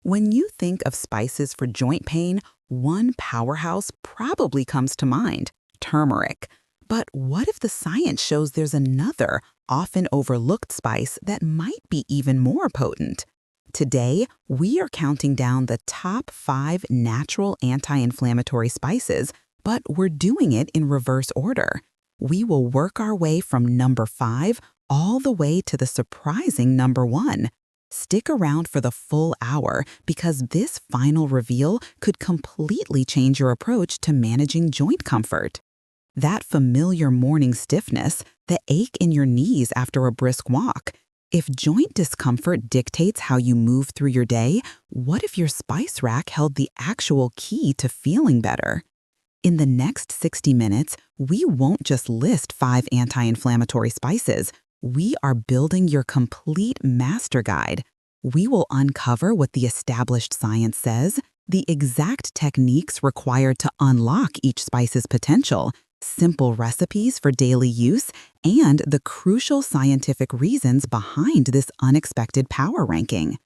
When you think of spices for joint pain, one powerhouse probably comes to mind: turmeric. But what if the science shows there's another, often overlooked spice that might be even more potent? Today, we are counting down the top 5 natural anti-inflammatory spices, but we're doing it in reverse order. We will work our way from number 5 all the way to the surprising number 1. Stick around for the full hour because this final reveal could completely change your approach to managing joint comfort. That familiar morning stiffness, the ache in your knees after a brisk walk. If joint discomfort dictates how you move through your day, what if your spice rack held the actual key to feeling better? In the next 60 minutes, we won't just list 5 anti-inflammatory spices. We are building your complete master guide. We will uncover what the established science says, the exact techniques required to unlock each spice's potential, simple recipes for daily use, and the crucial scientific reasons behind this unexpected power ranking.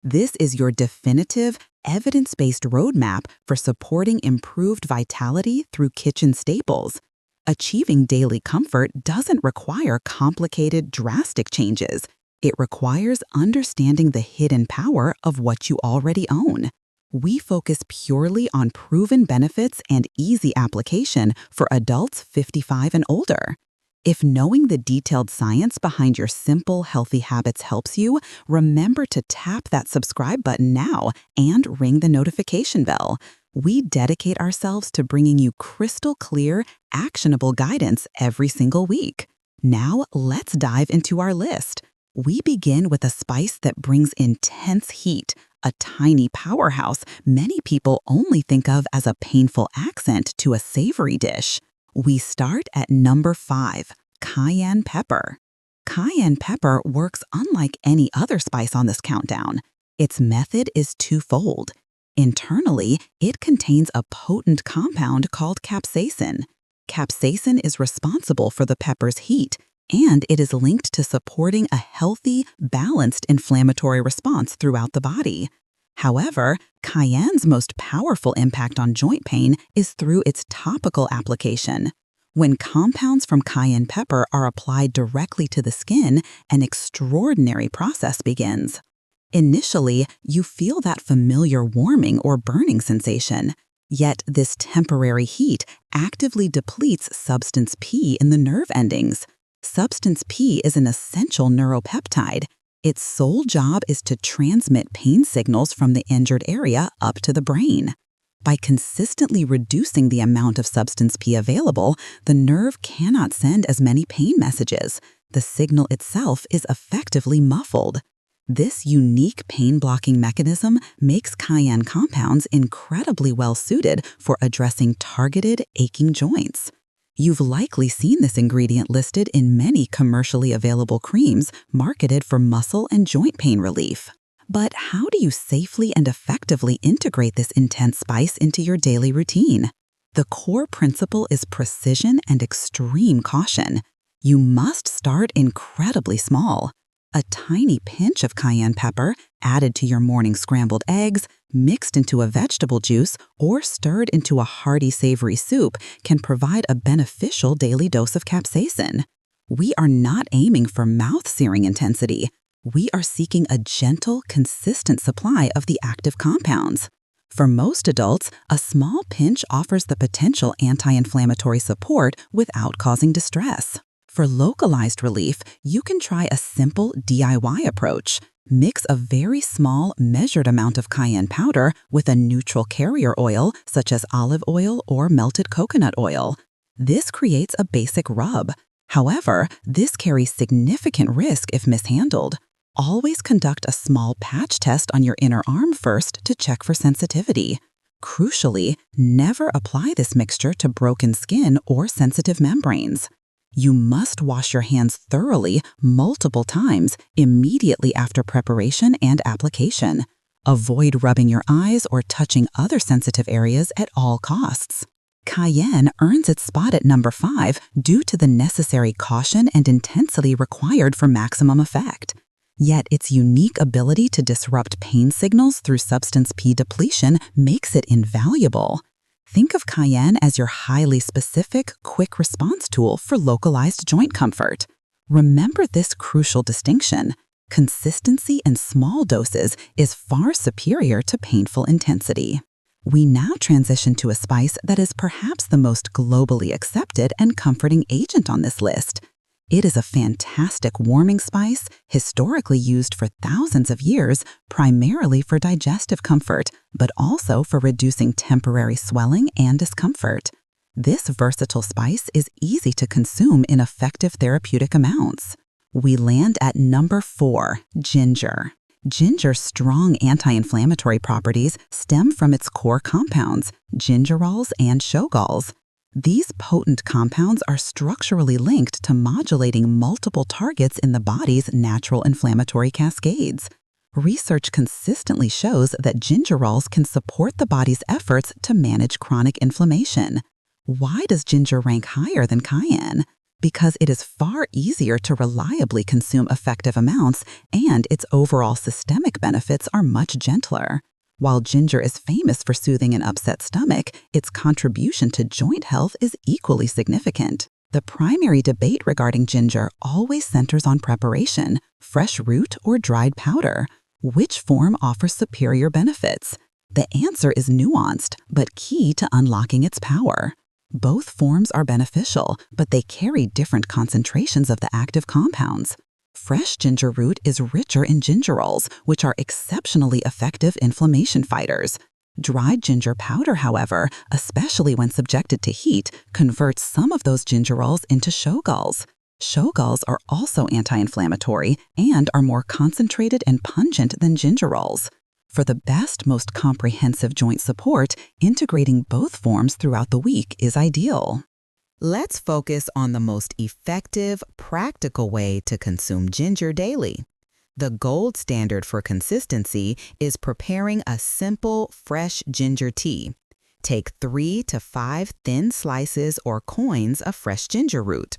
This is your definitive, evidence-based roadmap for supporting improved vitality through kitchen staples. Achieving daily comfort doesn't require complicated, drastic changes. It requires understanding the hidden power of what you already own. We focus purely on proven benefits and easy application for adults 55 and older. If knowing the detailed science behind your simple, healthy habits helps you, remember to tap that subscribe button now and ring the notification bell. We dedicate ourselves to bringing you crystal clear, actionable guidance every single week. Now, let's dive into our list. We begin with a spice that brings intense heat, a tiny powerhouse many people only think of as a painful accent to a savory dish. We start at number 5, cayenne pepper. Cayenne pepper works unlike any other spice on this countdown. Its method is twofold. Internally, it contains a potent compound called capsaicin. Capsaicin is responsible for the pepper's heat, and it is linked to supporting a healthy, balanced inflammatory response throughout the body. However, cayenne's most powerful impact on joint pain is through its topical application. When compounds from cayenne pepper are applied directly to the skin, an extraordinary process begins. Initially, you feel that familiar warming or burning sensation. Yet this temporary heat actively depletes substance P in the nerve endings. Substance P is an essential neuropeptide. Its sole job is to transmit pain signals from the injured area up to the brain. By consistently reducing the amount of substance P available, the nerve cannot send as many pain messages. The signal itself is effectively muffled. This unique pain-blocking mechanism makes cayenne compounds incredibly well-suited for addressing targeted, aching joints. You've likely seen this ingredient listed in many commercially available creams marketed for muscle and joint pain relief. But how do you safely and effectively integrate this intense spice into your daily routine? The core principle is precision and extreme caution. You must start incredibly small. A tiny pinch of cayenne pepper added to your morning scrambled eggs, mixed into a vegetable juice, or stirred into a hearty savory soup can provide a beneficial daily dose of capsaicin. We are not aiming for mouth-searing intensity. We are seeking a gentle, consistent supply of the active compounds. For most adults, a small pinch offers the potential anti-inflammatory support without causing distress. For localized relief, you can try a simple DIY approach. Mix a very small, measured amount of cayenne powder with a neutral carrier oil, such as olive oil or melted coconut oil. This creates a basic rub. However, this carries significant risk if mishandled. Always conduct a small patch test on your inner arm first to check for sensitivity. Crucially, never apply this mixture to broken skin or sensitive membranes. You must wash your hands thoroughly multiple times immediately after preparation and application. Avoid rubbing your eyes or touching other sensitive areas at all costs. Cayenne earns its spot at number 5 due to the necessary caution and intensity required for maximum effect. Yet its unique ability to disrupt pain signals through substance P depletion makes it invaluable. Think of Cayenne as your highly specific, quick response tool for localized joint comfort. Remember this crucial distinction. Consistency in small doses is far superior to painful intensity. We now transition to a spice that is perhaps the most globally accepted and comforting agent on this list. It is a fantastic warming spice, historically used for thousands of years, primarily for digestive comfort, but also for reducing temporary swelling and discomfort. This versatile spice is easy to consume in effective therapeutic amounts. We land at number 4, ginger. Ginger's strong anti-inflammatory properties stem from its core compounds, gingerols and shogalls. These potent compounds are structurally linked to modulating multiple targets in the body's natural inflammatory cascades. Research consistently shows that gingerols can support the body's efforts to manage chronic inflammation. Why does ginger rank higher than cayenne? Because it is far easier to reliably consume effective amounts, and its overall systemic benefits are much gentler. While ginger is famous for soothing an upset stomach, its contribution to joint health is equally significant. The primary debate regarding ginger always centers on preparation, fresh root or dried powder. Which form offers superior benefits? The answer is nuanced, but key to unlocking its power. Both forms are beneficial, but they carry different concentrations of the active compounds. Fresh ginger root is richer in gingerols, which are exceptionally effective inflammation fighters. Dried ginger powder, however, especially when subjected to heat, converts some of those gingerols into shogalls. Shogalls are also anti-inflammatory and are more concentrated and pungent than gingerols. For the best, most comprehensive joint support, integrating both forms throughout the week is ideal. Let's focus on the most effective, practical way to consume ginger daily. The gold standard for consistency is preparing a simple, fresh ginger tea. Take 3 to 5 thin slices or coins of fresh ginger root.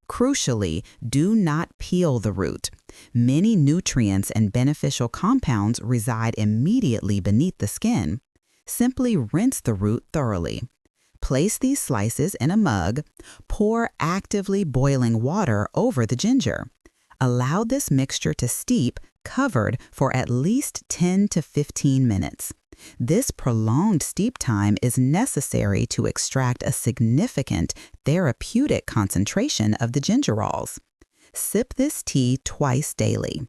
Crucially, do not peel the root. Many nutrients and beneficial compounds reside immediately beneath the skin. Simply rinse the root thoroughly. Place these slices in a mug. Pour actively boiling water over the ginger. Allow this mixture to steep, covered, for at least 10 to 15 minutes. This prolonged steep time is necessary to extract a significant therapeutic concentration of the gingerols. Sip this tea twice daily.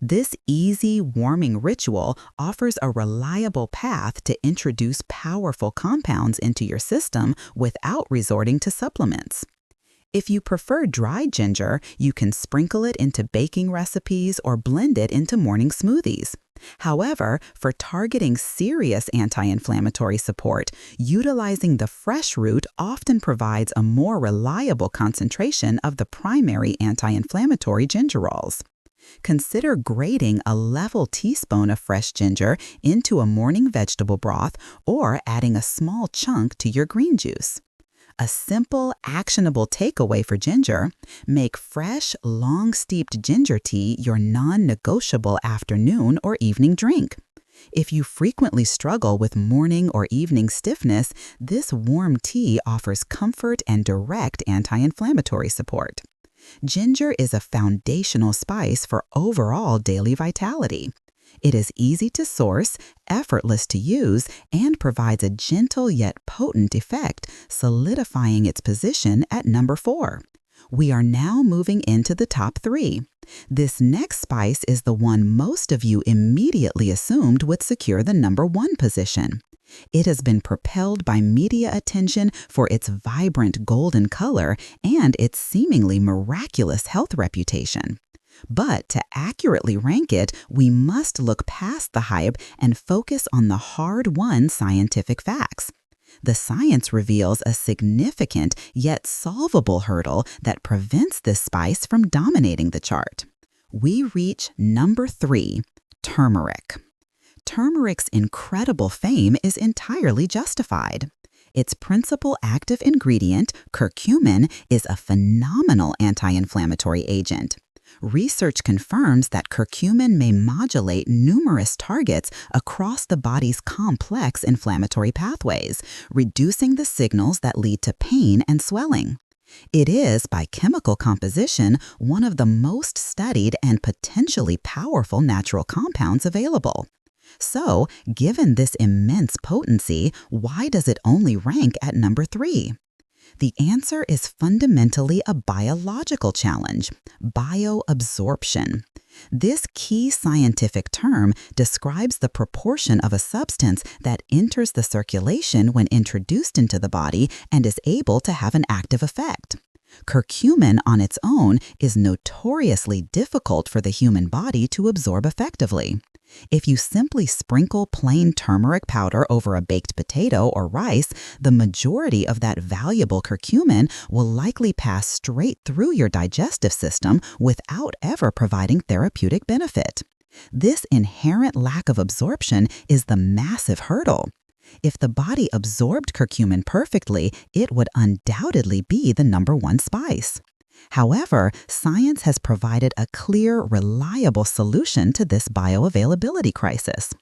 This easy warming ritual offers a reliable path to introduce powerful compounds into your system without resorting to supplements. If you prefer dried ginger, you can sprinkle it into baking recipes or blend it into morning smoothies. However, for targeting serious anti-inflammatory support, utilizing the fresh root often provides a more reliable concentration of the primary anti-inflammatory gingerols. Consider grating a level teaspoon of fresh ginger into a morning vegetable broth or adding a small chunk to your green juice. A simple, actionable takeaway for ginger: make fresh, long-steeped ginger tea your non-negotiable afternoon or evening drink. If you frequently struggle with morning or evening stiffness, this warm tea offers comfort and direct anti-inflammatory support. Ginger is a foundational spice for overall daily vitality. It is easy to source, effortless to use, and provides a gentle yet potent effect, solidifying its position at number 4. We are now moving into the top 3. This next spice is the one most of you immediately assumed would secure the number 1 position. It has been propelled by media attention for its vibrant golden color and its seemingly miraculous health reputation. But to accurately rank it, we must look past the hype and focus on the hard-won scientific facts. The science reveals a significant yet solvable hurdle that prevents this spice from dominating the chart. We reach number 3, turmeric. Turmeric's incredible fame is entirely justified. Its principal active ingredient, curcumin, is a phenomenal anti-inflammatory agent. Research confirms that curcumin may modulate numerous targets across the body's complex inflammatory pathways, reducing the signals that lead to pain and swelling. It is, by chemical composition, one of the most studied and potentially powerful natural compounds available. So, given this immense potency, why does it only rank at number 3? The answer is fundamentally a biological challenge: bioabsorption. This key scientific term describes the proportion of a substance that enters the circulation when introduced into the body and is able to have an active effect. Curcumin on its own is notoriously difficult for the human body to absorb effectively. If you simply sprinkle plain turmeric powder over a baked potato or rice, the majority of that valuable curcumin will likely pass straight through your digestive system without ever providing therapeutic benefit. This inherent lack of absorption is the massive hurdle. If the body absorbed curcumin perfectly, it would undoubtedly be the number 1 spice. However, science has provided a clear, reliable solution to this bioavailability crisis.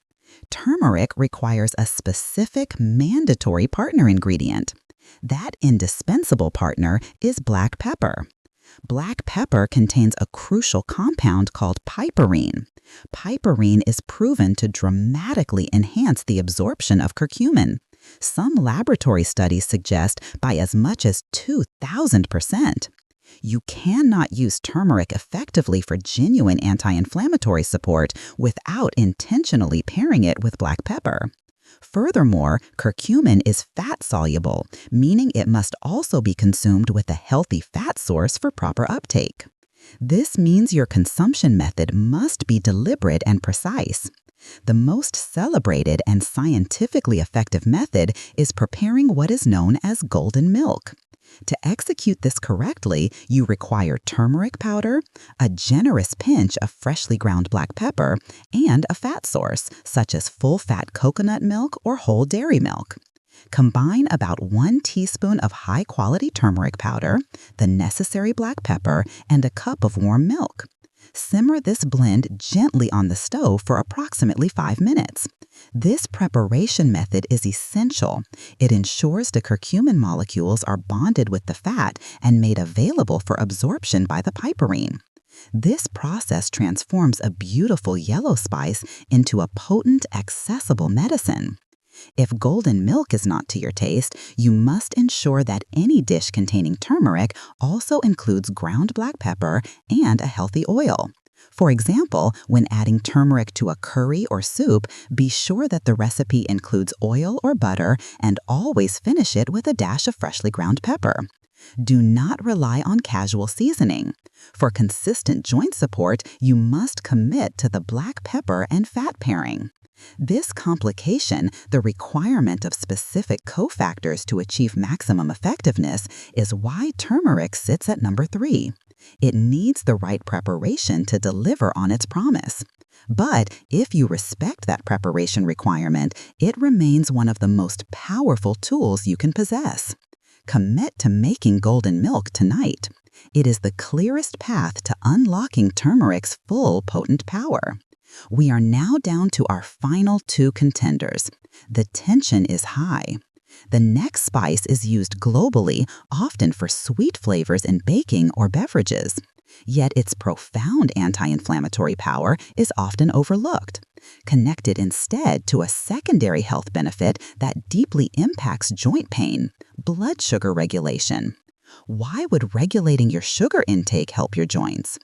Turmeric requires a specific, mandatory partner ingredient. That indispensable partner is black pepper. Black pepper contains a crucial compound called piperine. Piperine is proven to dramatically enhance the absorption of curcumin. Some laboratory studies suggest by as much as 2,000%. You cannot use turmeric effectively for genuine anti-inflammatory support without intentionally pairing it with black pepper. Furthermore, curcumin is fat-soluble, meaning it must also be consumed with a healthy fat source for proper uptake. This means your consumption method must be deliberate and precise. The most celebrated and scientifically effective method is preparing what is known as golden milk. To execute this correctly, you require turmeric powder, a generous pinch of freshly ground black pepper, and a fat source, such as full-fat coconut milk or whole dairy milk. Combine about 1 teaspoon of high-quality turmeric powder, the necessary black pepper, and a cup of warm milk. Simmer this blend gently on the stove for approximately 5 minutes. This preparation method is essential. It ensures the curcumin molecules are bonded with the fat and made available for absorption by the piperine. This process transforms a beautiful yellow spice into a potent, accessible medicine. If golden milk is not to your taste, you must ensure that any dish containing turmeric also includes ground black pepper and a healthy oil. For example, when adding turmeric to a curry or soup, be sure that the recipe includes oil or butter and always finish it with a dash of freshly ground pepper. Do not rely on casual seasoning. For consistent joint support, you must commit to the black pepper and fat pairing. This complication, the requirement of specific cofactors to achieve maximum effectiveness, is why turmeric sits at number 3. It needs the right preparation to deliver on its promise. But if you respect that preparation requirement, it remains one of the most powerful tools you can possess. Commit to making golden milk tonight. It is the clearest path to unlocking turmeric's full potent power. We are now down to our final 2 contenders. The tension is high. The next spice is used globally, often for sweet flavors in baking or beverages. Yet its profound anti-inflammatory power is often overlooked, connected instead to a secondary health benefit that deeply impacts joint pain: blood sugar regulation. Why would regulating your sugar intake help your joints?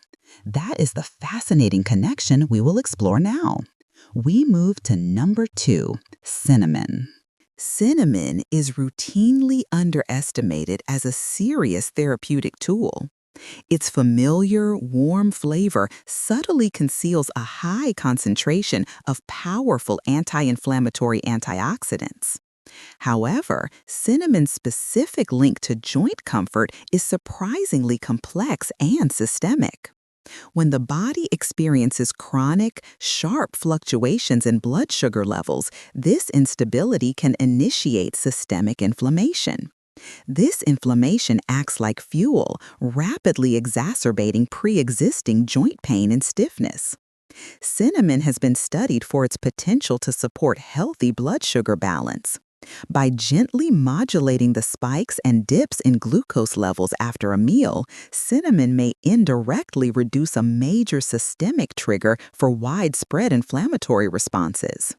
That is the fascinating connection we will explore now. We move to number 2, cinnamon. Cinnamon is routinely underestimated as a serious therapeutic tool. Its familiar, warm flavor subtly conceals a high concentration of powerful anti-inflammatory antioxidants. However, cinnamon's specific link to joint comfort is surprisingly complex and systemic. When the body experiences chronic, sharp fluctuations in blood sugar levels, this instability can initiate systemic inflammation. This inflammation acts like fuel, rapidly exacerbating pre-existing joint pain and stiffness. Cinnamon has been studied for its potential to support healthy blood sugar balance. By gently modulating the spikes and dips in glucose levels after a meal, cinnamon may indirectly reduce a major systemic trigger for widespread inflammatory responses.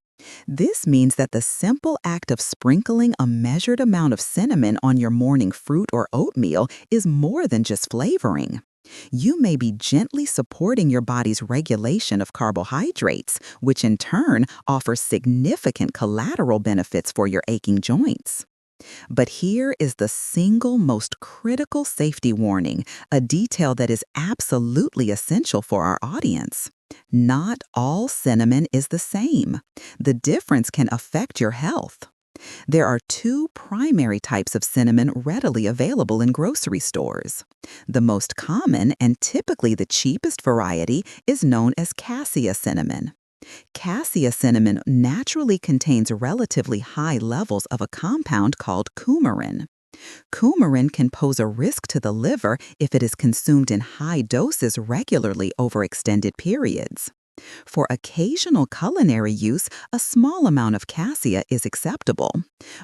This means that the simple act of sprinkling a measured amount of cinnamon on your morning fruit or oatmeal is more than just flavoring. You may be gently supporting your body's regulation of carbohydrates, which in turn offers significant collateral benefits for your aching joints. But here is the single most critical safety warning, a detail that is absolutely essential for our audience. Not all cinnamon is the same. The difference can affect your health. There are two primary types of cinnamon readily available in grocery stores. The most common and typically the cheapest variety is known as cassia cinnamon. Cassia cinnamon naturally contains relatively high levels of a compound called coumarin. Coumarin can pose a risk to the liver if it is consumed in high doses regularly over extended periods. For occasional culinary use, a small amount of cassia is acceptable.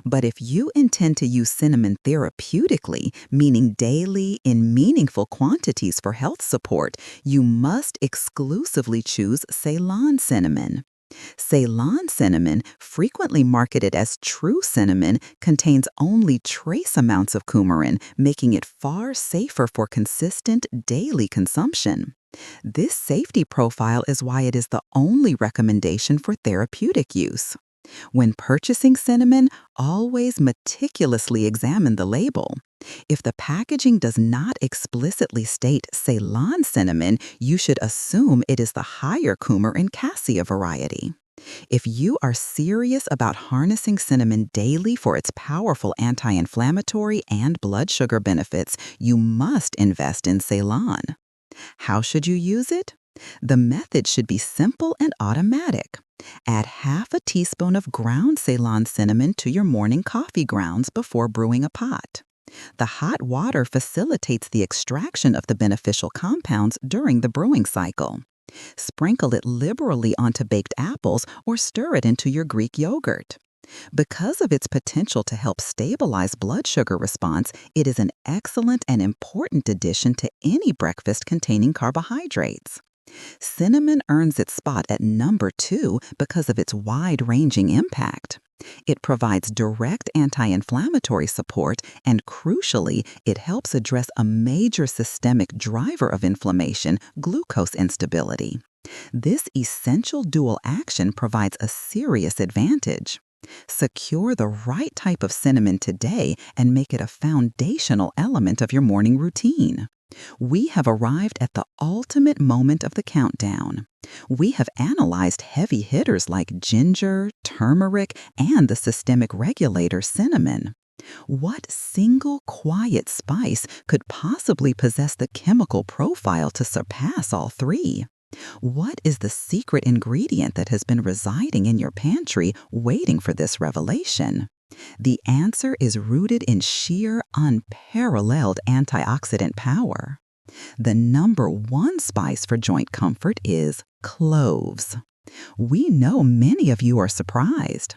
But if you intend to use cinnamon therapeutically, meaning daily in meaningful quantities for health support, you must exclusively choose Ceylon cinnamon. Ceylon cinnamon, frequently marketed as true cinnamon, contains only trace amounts of coumarin, making it far safer for consistent daily consumption. This safety profile is why it is the only recommendation for therapeutic use. When purchasing cinnamon, always meticulously examine the label. If the packaging does not explicitly state Ceylon cinnamon, you should assume it is the higher coumarin cassia variety. If you are serious about harnessing cinnamon daily for its powerful anti-inflammatory and blood sugar benefits, you must invest in Ceylon. How should you use it? The method should be simple and automatic. Add half a teaspoon of ground Ceylon cinnamon to your morning coffee grounds before brewing a pot. The hot water facilitates the extraction of the beneficial compounds during the brewing cycle. Sprinkle it liberally onto baked apples or stir it into your Greek yogurt. Because of its potential to help stabilize blood sugar response, it is an excellent and important addition to any breakfast containing carbohydrates. Cinnamon earns its spot at number 2 because of its wide-ranging impact. It provides direct anti-inflammatory support, and crucially, it helps address a major systemic driver of inflammation, glucose instability. This essential dual action provides a serious advantage. Secure the right type of cinnamon today and make it a foundational element of your morning routine. We have arrived at the ultimate moment of the countdown. We have analyzed heavy hitters like ginger, turmeric, and the systemic regulator cinnamon. What single quiet spice could possibly possess the chemical profile to surpass all three? What is the secret ingredient that has been residing in your pantry waiting for this revelation? The answer is rooted in sheer, unparalleled antioxidant power. The number 1 spice for joint comfort is cloves. We know many of you are surprised.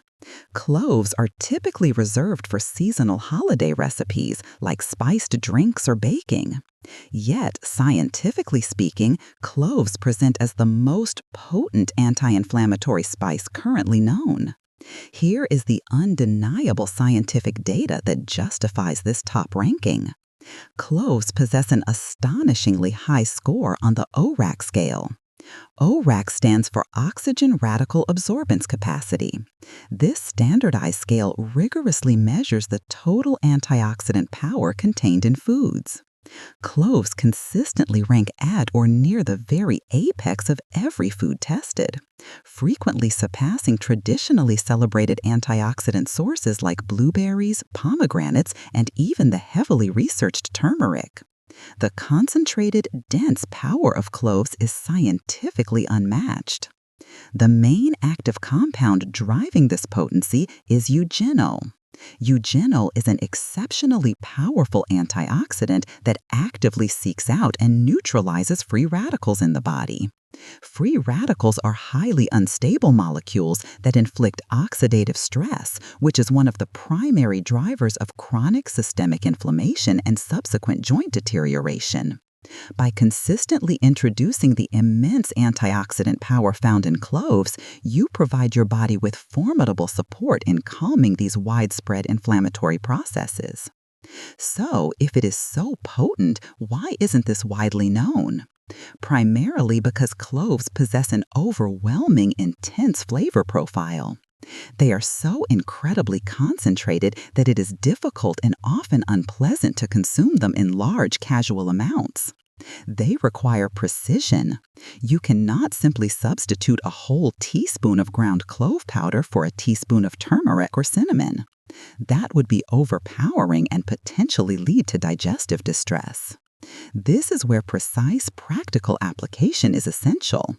Cloves are typically reserved for seasonal holiday recipes like spiced drinks or baking. Yet, scientifically speaking, cloves present as the most potent anti-inflammatory spice currently known. Here is the undeniable scientific data that justifies this top ranking. Cloves possess an astonishingly high score on the ORAC scale. ORAC stands for Oxygen Radical Absorbance Capacity. This standardized scale rigorously measures the total antioxidant power contained in foods. Cloves consistently rank at or near the very apex of every food tested, frequently surpassing traditionally celebrated antioxidant sources like blueberries, pomegranates, and even the heavily researched turmeric. The concentrated, dense power of cloves is scientifically unmatched. The main active compound driving this potency is eugenol. Eugenol is an exceptionally powerful antioxidant that actively seeks out and neutralizes free radicals in the body. Free radicals are highly unstable molecules that inflict oxidative stress, which is one of the primary drivers of chronic systemic inflammation and subsequent joint deterioration. By consistently introducing the immense antioxidant power found in cloves, you provide your body with formidable support in calming these widespread inflammatory processes. So, if it is so potent, why isn't this widely known? Primarily because cloves possess an overwhelming, intense flavor profile. They are so incredibly concentrated that it is difficult and often unpleasant to consume them in large casual amounts. They require precision. You cannot simply substitute a whole teaspoon of ground clove powder for a teaspoon of turmeric or cinnamon. That would be overpowering and potentially lead to digestive distress. This is where precise, practical application is essential.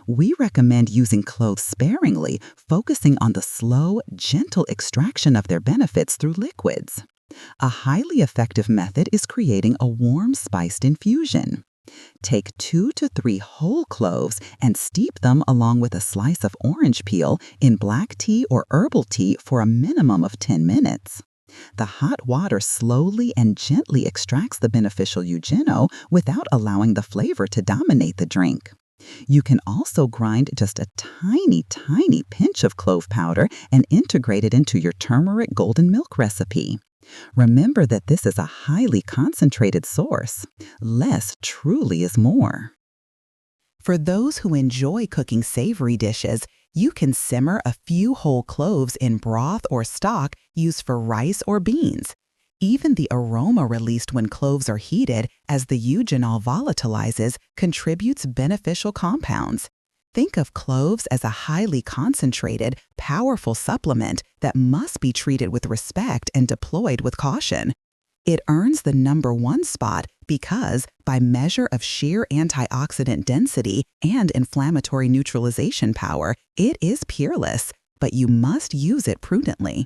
We recommend using cloves sparingly, focusing on the slow, gentle extraction of their benefits through liquids. A highly effective method is creating a warm spiced infusion. Take 2 to 3 whole cloves and steep them along with a slice of orange peel in black tea or herbal tea for a minimum of 10 minutes. The hot water slowly and gently extracts the beneficial eugenol without allowing the flavor to dominate the drink. You can also grind just a tiny pinch of clove powder and integrate it into your turmeric golden milk recipe. Remember that this is a highly concentrated source. Less truly is more. For those who enjoy cooking savory dishes, you can simmer a few whole cloves in broth or stock used for rice or beans. Even the aroma released when cloves are heated as the eugenol volatilizes contributes beneficial compounds. Think of cloves as a highly concentrated, powerful supplement that must be treated with respect and deployed with caution. It earns the #1 spot because, by measure of sheer antioxidant density and inflammatory neutralization power, it is peerless, but you must use it prudently.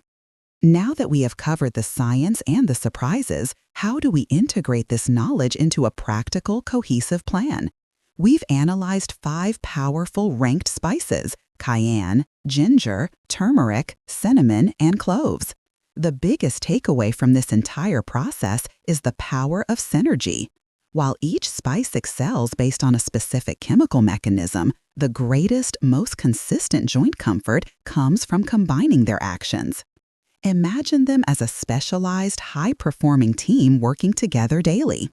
Now that we have covered the science and the surprises, how do we integrate this knowledge into a practical, cohesive plan? We've analyzed 5 powerful ranked spices: cayenne, ginger, turmeric, cinnamon, and cloves. The biggest takeaway from this entire process is the power of synergy. While each spice excels based on a specific chemical mechanism, the greatest, most consistent joint comfort comes from combining their actions. Imagine them as a specialized, high-performing team working together daily.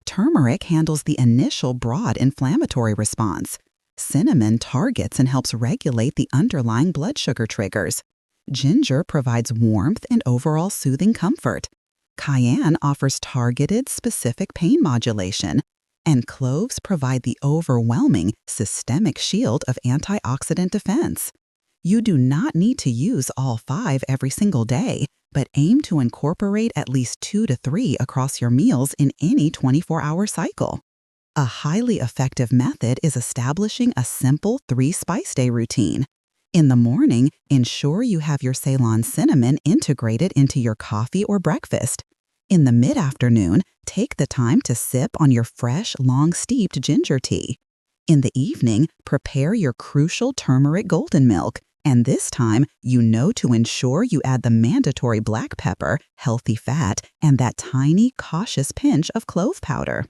Turmeric handles the initial broad inflammatory response. Cinnamon targets and helps regulate the underlying blood sugar triggers. Ginger provides warmth and overall soothing comfort. Cayenne offers targeted, specific pain modulation. And cloves provide the overwhelming, systemic shield of antioxidant defense. You do not need to use all 5 every single day, but aim to incorporate at least 2 to 3 across your meals in any 24-hour cycle. A highly effective method is establishing a simple 3-spice day routine. In the morning, ensure you have your Ceylon cinnamon integrated into your coffee or breakfast. In the mid-afternoon, take the time to sip on your fresh, long-steeped ginger tea. In the evening, prepare your crucial turmeric golden milk. And this time, you know to ensure you add the mandatory black pepper, healthy fat, and that tiny, cautious pinch of clove powder.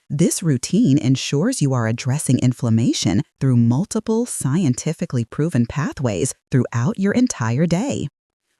This routine ensures you are addressing inflammation through multiple, scientifically proven pathways throughout your entire day.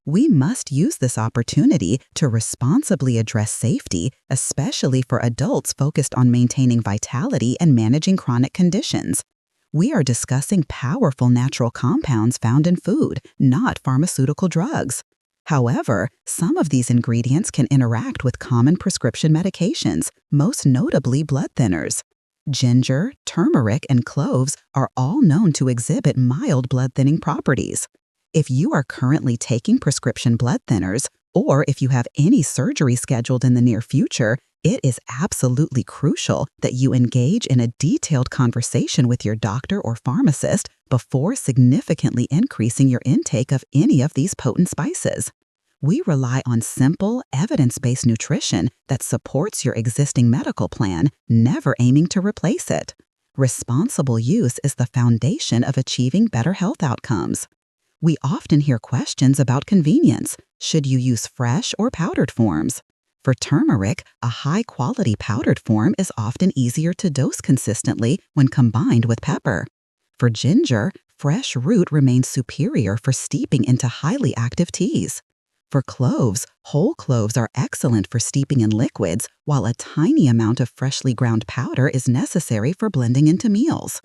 We must use this opportunity to responsibly address safety, especially for adults focused on maintaining vitality and managing chronic conditions. We are discussing powerful natural compounds found in food, not pharmaceutical drugs. However, some of these ingredients can interact with common prescription medications, most notably blood thinners. Ginger, turmeric, and cloves are all known to exhibit mild blood thinning properties. If you are currently taking prescription blood thinners, or if you have any surgery scheduled in the near future, it is absolutely crucial that you engage in a detailed conversation with your doctor or pharmacist before significantly increasing your intake of any of these potent spices. We rely on simple, evidence-based nutrition that supports your existing medical plan, never aiming to replace it. Responsible use is the foundation of achieving better health outcomes. We often hear questions about convenience. Should you use fresh or powdered forms? For turmeric, a high-quality powdered form is often easier to dose consistently when combined with pepper. For ginger, fresh root remains superior for steeping into highly active teas. For cloves, whole cloves are excellent for steeping in liquids, while a tiny amount of freshly ground powder is necessary for blending into meals.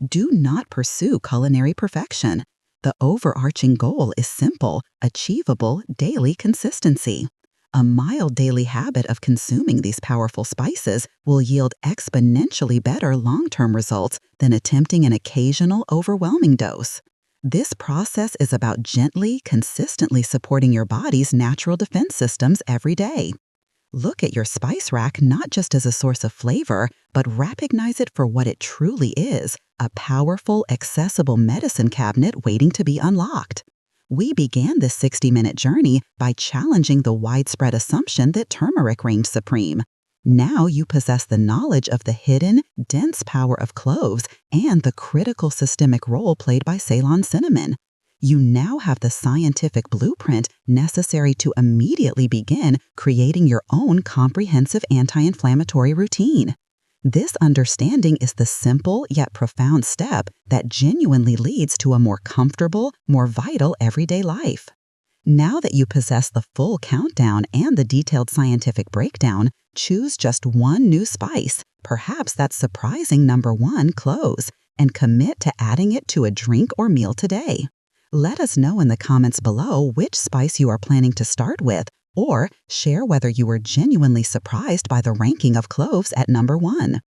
Do not pursue culinary perfection. The overarching goal is simple, achievable daily consistency. A mild daily habit of consuming these powerful spices will yield exponentially better long-term results than attempting an occasional, overwhelming dose. This process is about gently, consistently supporting your body's natural defense systems every day. Look at your spice rack not just as a source of flavor, but recognize it for what it truly is, a powerful, accessible medicine cabinet waiting to be unlocked. We began this 60-minute journey by challenging the widespread assumption that turmeric reigned supreme. Now you possess the knowledge of the hidden, dense power of cloves and the critical systemic role played by Ceylon cinnamon. You now have the scientific blueprint necessary to immediately begin creating your own comprehensive anti-inflammatory routine. This understanding is the simple yet profound step that genuinely leads to a more comfortable, more vital everyday life. Now that you possess the full countdown and the detailed scientific breakdown, choose just one new spice, perhaps that surprising number 1, cloves, and commit to adding it to a drink or meal today. Let us know in the comments below which spice you are planning to start with, or share whether you were genuinely surprised by the ranking of cloves at number 1.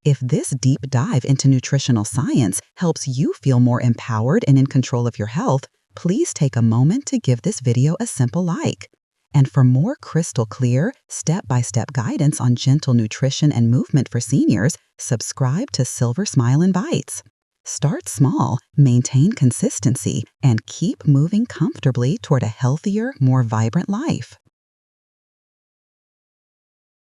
If this deep dive into nutritional science helps you feel more empowered and in control of your health, please take a moment to give this video a simple like. And for more crystal clear, step-by-step guidance on gentle nutrition and movement for seniors, subscribe to Silver Smile and Bites. Start small, maintain consistency, and keep moving comfortably toward a healthier, more vibrant life.